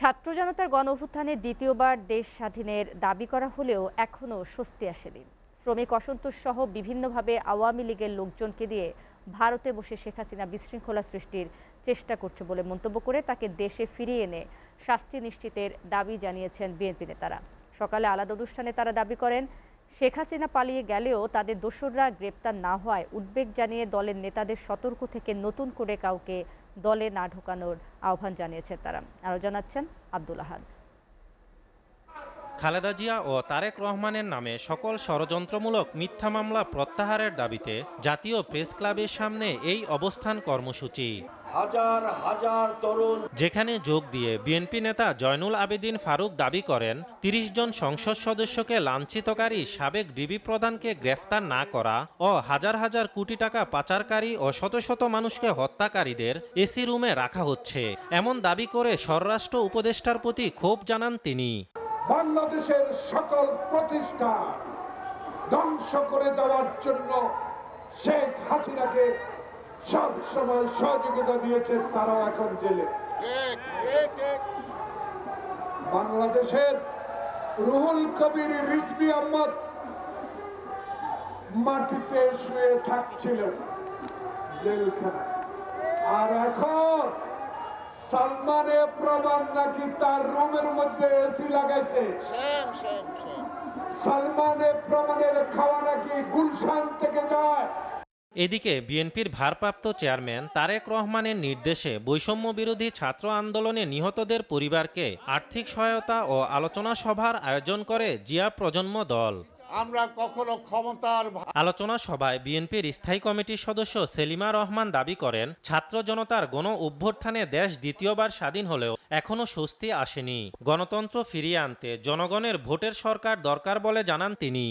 ছাত্র জনতার গণঅভ্যুত্থানে দ্বিতীয়বার দেশ স্বাধীনের দাবি করা হলেও এখনও স্বস্তি আসেনি। শ্রমিক অসন্তোষ সহ বিভিন্নভাবে আওয়ামী লীগের লোকজনকে দিয়ে ভারতে বসে শেখ হাসিনা বিশৃঙ্খলা সৃষ্টির চেষ্টা করছে বলে মন্তব্য করে তাকে দেশে ফিরিয়ে এনে শাস্তি নিশ্চিতের দাবি জানিয়েছেন বিএনপি নেতারা। সকালে আলাদা অনুষ্ঠানে তারা দাবি করেন, শেখ হাসিনা পালিয়ে গেলেও তাদের দোসররা গ্রেপ্তার না হওয়ায় উদ্বেগ জানিয়ে দলের নেতাদের সতর্ক থেকে নতুন করে কাউকে দলে না ঢোকানোর আহ্বান জানিয়েছেন তারা। আরও জানাচ্ছেন আব্দুল আহাদ। খালেদা জিয়া ও তারেক রহমানের নামে সকল ষড়যন্ত্রমূলক মিথ্যা মামলা প্রত্যাহারের দাবিতে জাতীয় প্রেস ক্লাবের সামনে এই অবস্থান কর্মসূচি। হাজার হাজার তরুণ যেখানে যোগ দিয়ে বিএনপি নেতা জয়নুল আবেদিন ফারুক দাবি করেন, ৩০ জন সংসদ সদস্যকে লাঞ্ছিতকারী সাবেক ডিবি প্রধানকে গ্রেফতার না করা ও হাজার হাজার কোটি টাকা পাচারকারী ও শত শত মানুষকে হত্যাকারীদের এসি রুমে রাখা হচ্ছে, এমন দাবি করে স্বরাষ্ট্র উপদেষ্টার প্রতি ক্ষোভ জানান তিনি। বাংলাদেশের সকল প্রতিষ্ঠান ধ্বংস করে দেওয়ার জন্য শেখ হাসিনাকে সব সময় সহযোগিতা দিয়েছে, তারাও এখন জেলে। বাংলাদেশের রুহুল কবির রিজভী আহমদ মাটিতে শুয়ে থাকছিল জেলখানায়, আর এখন সালমানে প্রমাণ নাকি তার রুমের মধ্যে এসি লাগাইছে। সালমানে প্রমাণের খাওয়া নাকি গুলশান থেকে যায়। এদিকে বিএনপির ভারপ্রাপ্ত চেয়ারম্যান তারেক রহমানের নির্দেশে বৈষম্য বিরোধী ছাত্র আন্দোলনে নিহতদের পরিবারকে আর্থিক সহায়তা ও আলোচনা সভার আয়োজন করে জিয়া প্রজন্ম দল। আমরা কখনো ক্ষমতার আলোচনা সভায় বিএনপির স্থায়ী কমিটির সদস্য সেলিমা রহমান দাবি করেন, ছাত্র জনতার গণ অভ্যুত্থানে দেশ দ্বিতীয়বার স্বাধীন হলেও এখনো স্বস্তি আসেনি। গণতন্ত্র ফিরিয়ে আনতে জনগণের ভোটের সরকার দরকার বলে জানান তিনি।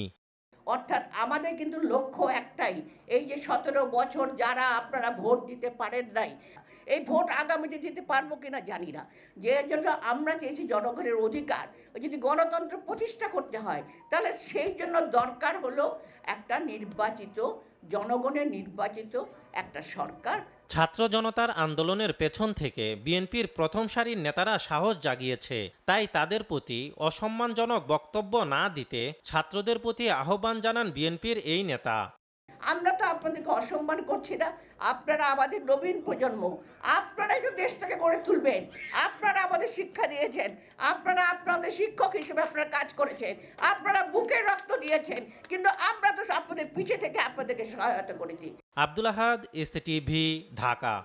অর্থাৎ আমাদের কিন্তু লক্ষ্য একটাই, এই যে 17 বছর যারা আপনারা ভোট দিতে পারেন নাই, এই ভোট আগামীতে দিতে পারবো কিনা জানি না, যে জন্য আমরা চেয়েছি জনগণের অধিকার। যদি গণতন্ত্র প্রতিষ্ঠা করতে হয় তাহলে সেই জন্য দরকার হলো একটা নির্বাচিত, জনগণের নির্বাচিত একটা সরকার। ছাত্র জনতার আন্দোলনের পেছন থেকে বিএনপির প্রথম সারির নেতারা সাহস জাগিয়েছে, তাই তাদের প্রতি অসম্মানজনক বক্তব্য না দিতে ছাত্রদের প্রতি আহ্বান জানান বিএনপির এই নেতা। আমরা তো আপনাদেরকে অসম্মান করছি না, আপনারা আমাদের নবীন প্রজন্ম, আপনারাই তো দেশটাকে গড়ে তুলবেন। আপনারা আমাদের শিক্ষা দিয়েছেন, আপনারা আপনাদের শিক্ষক হিসেবে আপনারা কাজ করেছেন, আপনারা বুকের রক্ত দিয়েছেন, কিন্তু আমরা তো আপনাদের পিছে থেকে আপনাদেরকে সহায়তা করেছি। আব্দুল আহাদ, এসটিভি, ঢাকা।